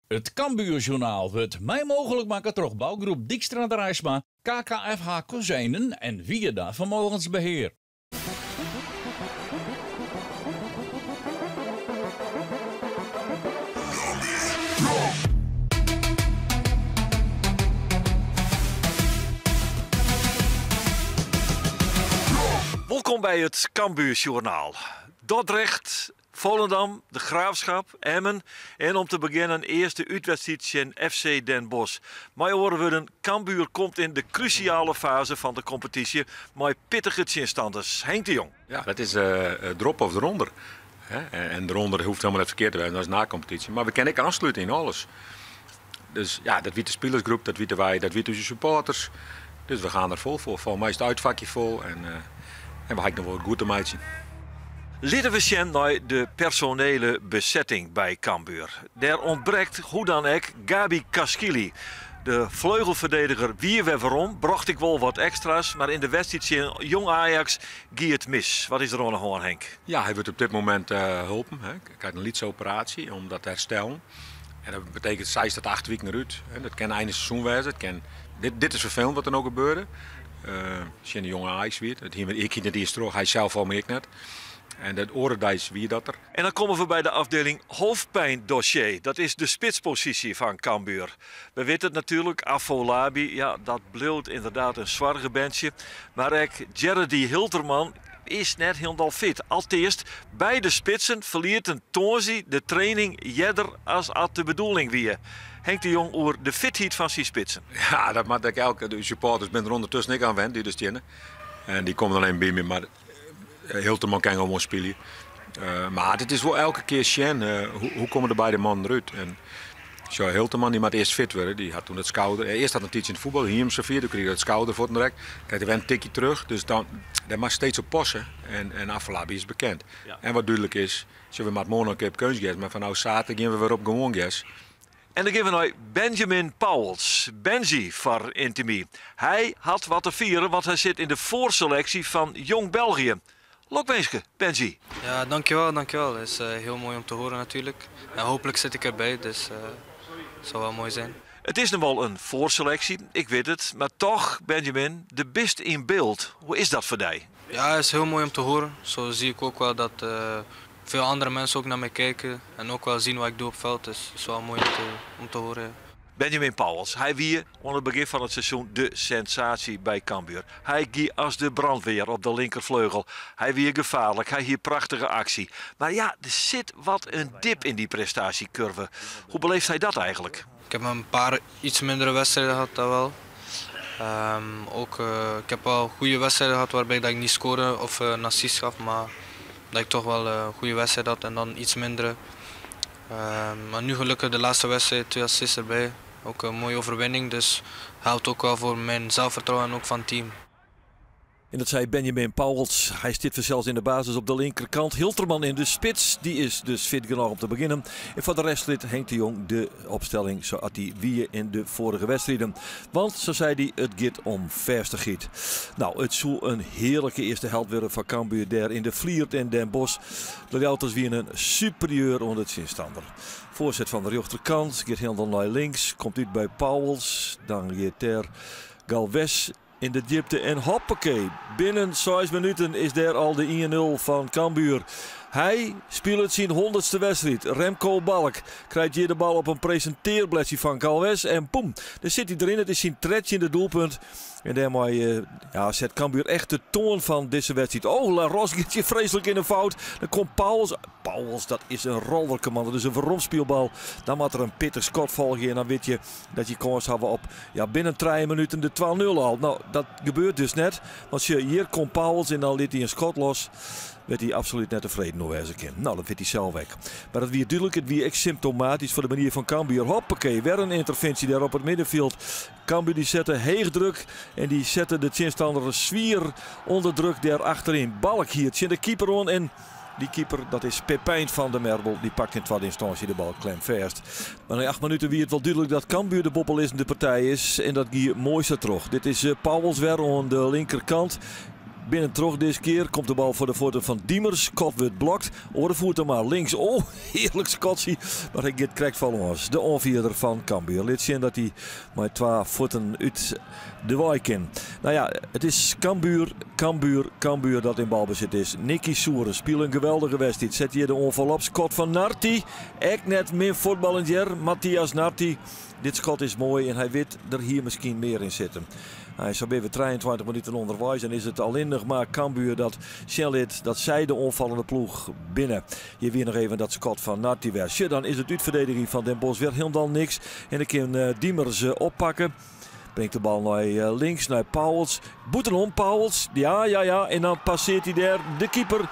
Het Cambuurjournaal wordt mij mogelijk maken door bouwgroep Dijkstra de Rijsma, KKFH Kozijnen en Vieda Vermogensbeheer. Welkom bij het Cambuurjournaal. Dordrecht, Volendam, de Graafschap, Emmen en om te beginnen eerste uitwedstrijd in FC Den Bosch. Mijn oren worden Cambuur komt in de cruciale fase van de competitie met pittige tegenstanders. Henk de Jong. Ja, dat is drop of eronder. En eronder hoeft helemaal niet verkeerd te zijn, dat is na competitie. Maar we kunnen ook aansluiten in alles. Dus ja, dat weet de spelersgroep, dat weten wij, dat weten onze supporters. Dus we gaan er vol voor. Voor mij is het uitvakje vol en we gaan nog wel goed te meidje. Laten we zien naar de personele bezetting bij Cambuur. Er ontbreekt hoe dan ook Gabi Kaskili. De vleugelverdediger wie we waarom, bracht ik wel wat extra's, maar in de wedstrijd in Jong Ajax ging het mis. Wat is er aan de hand, Henk? Ja, hij wordt op dit moment geholpen. Hij krijgt een lidsoperatie om dat te herstellen. En dat betekent 6 tot 8 weken eruit. Dat kan einde seizoen wezen. Dit is vervelend wat er nou gebeurde. Als je een jonge Ajax weet, ik niet eens terug, hij zelf al ik net. En dat orendeis wie dat er. En dan komen we bij de afdeling hoofdpijndossier. Dat is de spitspositie van Cambuur. We weten het natuurlijk, Afolabi, ja, dat bleef inderdaad een zwaar bandje. Maar ook Jerry Hilterman is net helemaal fit. Allereerst, bij de spitsen verliert een Tonzi de training jeder als dat de bedoeling weer. Henk de Jong over de fitheid van zijn spitsen. Ja, dat maakt elke de supporters ben er ondertussen niet aan wend, die dus kennen. En die komen alleen bij me, maar Hilterman kan gewoon spelen. Maar het is wel elke keer zien hoe komen er bij de mannen eruit. En zo Hilterman die moet eerst fit worden, die had toen het schouder. Eerst had een tijdje in het voetbal, hier hem serveerd, toen kreeg hij het schouder voor het direct. Krijgt hij weer een tikje terug, dus dan mag steeds op passen. En Afolabi is bekend. Ja. En wat duidelijk is, zullen we met Mono op keuzes, maar van nou zaterdag gaan we weer op gewoon gas. En dan geven we naar Benjamin Pauwels, Benji voor Intimie. Hij had wat te vieren, want hij zit in de voorselectie van Jong België. Lokwenske, Benji. Ja, dankjewel. Het is heel mooi om te horen natuurlijk. En hopelijk zit ik erbij, dus het zal wel mooi zijn. Het is nog wel een voorselectie, ik weet het. Maar toch, Benjamin, de best in beeld. Hoe is dat voor jou? Ja, het is heel mooi om te horen. Zo zie ik ook wel dat veel andere mensen ook naar mij kijken. En ook wel zien wat ik doe op veld. Dus het is wel mooi om te horen. Ja. Benjamin Pauwels, hij wie aan het begin van het seizoen de sensatie bij Cambuur. Hij ging als de brandweer op de linkervleugel. Hij weer gevaarlijk, hij hier prachtige actie. Maar ja, er zit wat een dip in die prestatiecurve. Hoe beleeft hij dat eigenlijk? Ik heb een paar iets mindere wedstrijden gehad, dat wel. Ik heb wel goede wedstrijden gehad waarbij ik niet scoorde of een assist gaf. Maar dat ik toch wel een goede wedstrijd had en dan iets mindere. Maar nu gelukkig de laatste wedstrijd 2 assists erbij. Ook een mooie overwinning, dus helpt ook wel voor mijn zelfvertrouwen en ook van het team. En dat zei Benjamin Pauwels. Hij zit zelfs in de basis op de linkerkant. Hilterman in de spits. Die is dus fit genoeg om te beginnen. En voor de rest liet Henk de Jong de opstelling zoals hij wie in de vorige wedstrijden. Want, zo zei hij, het gaat om verstigheid. Nou, het zou een heerlijke eerste helft worden van Cambuur daar in de Vliert en Den Bosch. De auto's weer een superieur onder het zinstander. Voorzet van de rechterkant. Gaat helemaal naar links. Komt uit bij Pauwels. Dan gaat ter Galvez in de diepte en hoppakee. Binnen 6 minuten is daar al de 1-0 van Cambuur. Hij speelt zijn 100ste wedstrijd. Remco Balk krijgt hier de bal op een presenteerbladje van Galvez. En boem, daar zit hij erin. Het is zijn tredje in de doelpunt. En daarmee zet Cambuur echt de toon van deze wedstrijd. Oh, La Ros gaat je vreselijk in een fout. Dan komt Pauwels. Pauwels, dat is een rollerke man. Dat is een verromspeelbal. Dan moet er een pittig schot volgen. En dan weet je dat je kans hebben op binnen 3 minuten de 2-0 al. Nou, dat gebeurt dus net. Want hier komt Pauwels en dan liet hij een schot los. Werd hij absoluut net tevreden over zijn kind. Nou, dat vindt hij zelf weg. Maar het weer duidelijk, het weer echt symptomatisch voor de manier van Cambuur. Hoppakee, weer een interventie daar op het middenveld. Cambuur die zette heeg druk en die zette de tegenstander zwier onder druk daar achterin. Balk hier, zit de keeper on en die keeper, dat is Pepijn van der Merbel, die pakt in tweede instantie de bal klem vast. Maar na 8 minuten wie het wel duidelijk dat Cambuur de boppelissende partij is en dat hier mooi staat terug. Dit is Pauwels weer aan de linkerkant. binnen terug deze keer. Komt de bal voor de voeten van Diemers. Kot wordt blokt. Oordevoet hem maar links. Oh, heerlijk Scotsie. Maar hij krijgt van ons. De onvierder van Cambuur. Laat zien dat hij met 2 voeten uit de wijk in. Nou ja, het is Cambuur dat in balbezit is. Nicky Soeren speelt een geweldige wedstrijd. Zet hier de onval op. Scott van Narti. Echt net meer voetballer. Matthias Narti. Dit schot is mooi en hij weet er hier misschien meer in zitten. Hij is alweer 23 minuten onderwijs en is het alleen nog maar Cambuur dat Shellit, dat zij de onvallende ploeg binnen. Hier weer nog even dat schot van Narti was. Ja, dan is het uitverdediging van Den Bosch weer helemaal niks. En dan kan Diemers oppakken. Brengt de bal naar links, naar Pauwels. Boetenom, Pauwels. Ja. En dan passeert hij daar de keeper.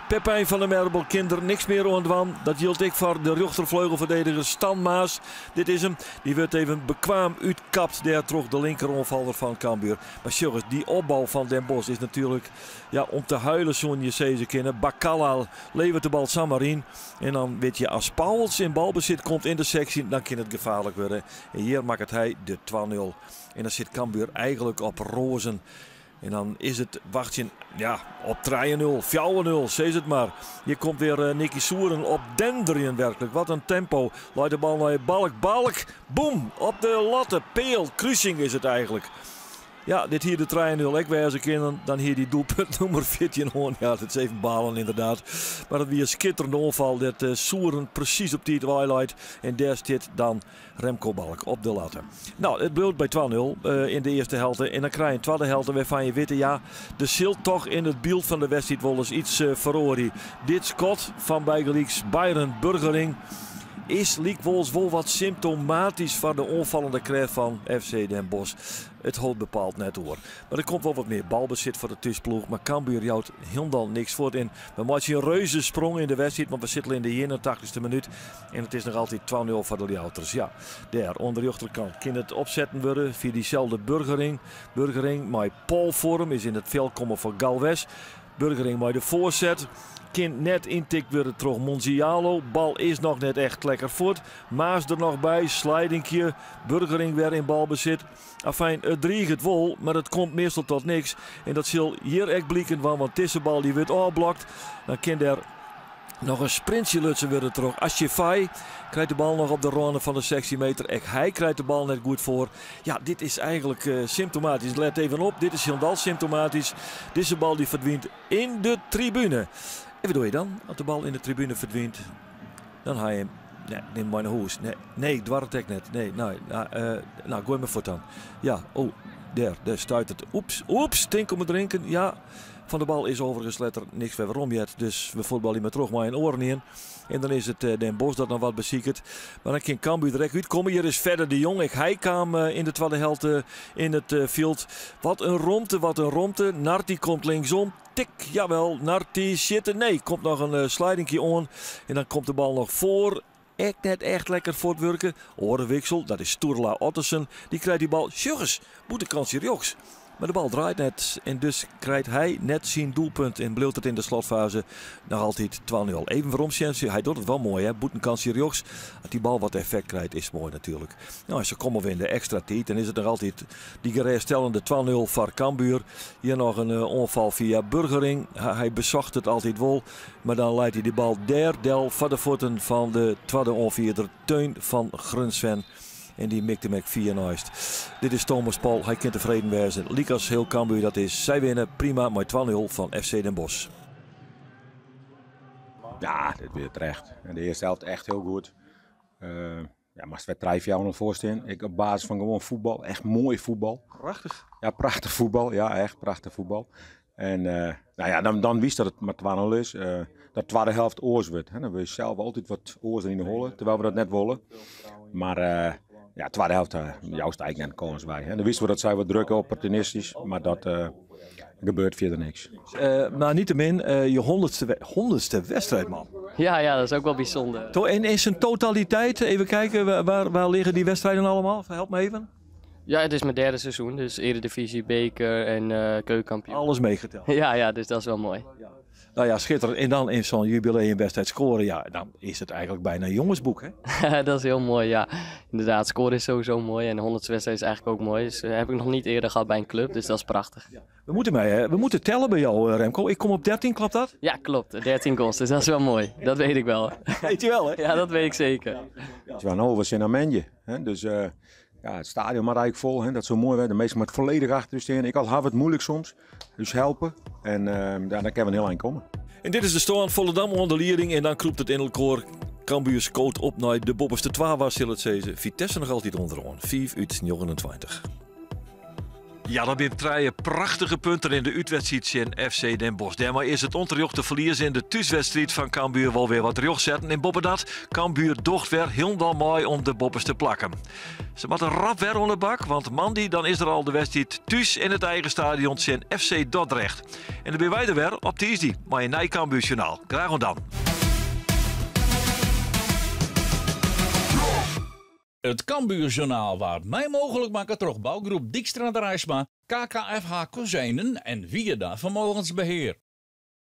Pepijn van der Merbel, kinder, niks meer aan dwan. Dat hield ik voor de rechtervleugelverdediger Stan Maas. Dit is hem. Die wordt even bekwaam uitkapt. Daar terug de linkeronvaller van Cambuur. Maar jongens, die opbouw van Den Bosch is natuurlijk om te huilen zo'n je ze kennen. Bakala levert de bal Samarin. En dan weet je, als Pauwels in balbezit komt in de sectie, dan kan het gevaarlijk worden. En hier maakt hij de 2-0. En dan zit Cambuur eigenlijk op rozen. En dan is het wachtje op 3-0, 4-0, zeg het maar. Hier komt weer Nicky Soeren op denderen werkelijk. Wat een tempo. Laat de bal naar Balk. Boom, op de latte. Peel, kruising is het eigenlijk. Ja, dit hier de 3-0. Ik wijs ik in. Dan hier die doelpunt nummer 14. Ja, het is even balen inderdaad. Maar het weer een schitterende onval. Dat Soeren precies op die twilight. En daar zit dan Remco Balk op de latten. Nou, het bleef bij 2-0 in de eerste helft. En dan krijg je een tweede helft waarvan je weet, ja, de zult toch in het beeld van de wedstrijd wel eens iets verrorie. Dit schot van bijgelijks Byron Burgering is wel wat symptomatisch van de onvallende kracht van FC Den Bosch. Het houdt bepaald net door. Maar er komt wel wat meer balbezit voor de thuisploeg. Maar Cambuur houdt helemaal niks voor in. We maken een reuze sprong in de wedstrijd. Want we zitten in de 81ste minuut. En het is nog altijd 2-0 voor de Ljouters. Ja, daar onder de rechterkant kan het opzetten worden via diezelfde Burgering. Maar Paul vorm is in het veld komen voor Galvez. Burgering met de voorzet. Kind net intikt worden terug Monzialo. Bal is nog net echt lekker voort. Maas er nog bij. Slidingje. Burgering weer in balbezit. Afijn, het dreigt het wel, maar het komt meestal tot niks. En dat zal hier echt blikken, want Tissenbal die wordt afblokt. Dan kan er nog een sprintje lutsen worden terug. Asjefai krijgt de bal nog op de ronde van de sectiemeter. Hij krijgt de bal net goed voor. Ja, dit is eigenlijk symptomatisch. Let even op, dit is helemaal symptomatisch. Deze bal die verdwijnt in de tribune. En wat doe je dan? Als de bal in de tribune verdwijnt, dan ga je hem. Nee, neem maar naar huis. Nee, dwarretek net. Nee, nou, gooi mijn voet aan. Ja, daar stuit het. Oeps, tink om het drinken. Ja, van de bal is overigens letter niks verder om yet. Dus we voetballen met terug maar in oren in. En dan is het Den Bosch dat nog wat beziekert. Maar dan kan Cambuur direct uitkomen. Hier is verder de Jong. Hij kwam in de tweede helft in het veld. Wat een romte. Narti komt linksom. Tik, jawel. Narti zitten. Nee, komt nog een slidingje on. En dan komt de bal nog voor. Net echt lekker voortwerken. Orenwiksel, dat is Sturla Ottersen. Die krijgt die bal. Sjugges, moet de kans hier joks. Maar de bal draait net. En dus krijgt hij net zijn doelpunt. En bleef het in de slotfase nog altijd 2-0. Even waarom Sjensie. Hij doet het wel mooi. Hè? Boet een kans hier joks. Als die bal wat effect krijgt is mooi natuurlijk. Nou, als ze komen weer in de extra tijd. Dan is het nog altijd die geruststellende 2-0 voor Cambuur. Hier nog een onval via Burgering. Hij bezocht het altijd wel. Maar dan leidt hij de bal derde voor de voeten van de tweede onvierder Teun van Grunsven. En die mikte hem 4 naast. Dit is Thomas Paul. Hij kan tevreden wezen. Likas heel Cambuur dat is. Zij winnen prima met 2-0 van FC Den Bosch. Ja, dit weer terecht. En de eerste helft echt heel goed. Maar het werd 3-4 voorstaan. Ik op basis van gewoon voetbal. Echt mooi voetbal. Prachtig. Ja, prachtig voetbal. Ja, echt prachtig voetbal. En dan wist dat het maar 2-0 is. Dat tweede helft oors wordt. Dan wil je zelf altijd wat oors in de hollen. Terwijl we dat net willen. Maar tweede helft juist eigenlijk net kans bij. Dan wisten we dat zij wat druk opportunistisch. Maar dat gebeurt verder niks. Maar niettemin, je 100ste wedstrijd, man. Ja, dat is ook wel bijzonder. En in zijn totaliteit, even kijken, waar liggen die wedstrijden allemaal? Help me even. Ja, het is mijn derde seizoen, dus Eredivisie, beker en keukenkampioen. Alles meegeteld. Ja, dus dat is wel mooi. Nou ja, schitterend. En dan in zo'n jubileumwedstrijd scoren, ja, dan is het eigenlijk bijna een jongensboek, hè? Dat is heel mooi, ja. Inderdaad, scoren is sowieso mooi en de 100ste wedstrijd is eigenlijk ook mooi. Dus heb ik nog niet eerder gehad bij een club, dus dat is prachtig. We moeten tellen bij jou, Remco. Ik kom op 13, klopt dat? Ja, klopt. 13 goals, dus dat is wel mooi. Dat weet ik wel. Weet je wel, hè? Ja, dat weet ik zeker. Hannover zijn Amenje. Dus ja, het stadion maar eigenlijk vol. Hè, dat zo mooi werd. De meesten met volledig achter u staan. Ik had het moeilijk soms. Dus helpen. En daar kunnen we een heel eind komen. En dit is de stand. Volendam onder de leiding. En dan kroept het in het koor. Cambuur scoot op naar de bobberste 12 was het zezen. Vitesse nog altijd onderaan. 5 uit 29. Ja, dan weer 3 prachtige punten in de uitwedstrijd in FC Den Bosch. Daarmee is het onterjocht te verliezen in de thuiswedstrijd van Cambuur wel weer wat terug zetten. In Bobbedat, Cambuur docht weer helemaal mooi om de bobbers te plakken. Ze moeten rap weer onder de bak, want Mandy dan is er al de wedstrijd thuis in het eigen stadion in FC Dordrecht. En dan ben wij er weer op Tiesdie, maar in Nij Cambuur Journaal. Graag dan. Het Cambuurjournaal waar mij mogelijk maken toch bouwgroep Dijkstra de Rijsma, KKFH Kozijnen en Vieda Vermogensbeheer.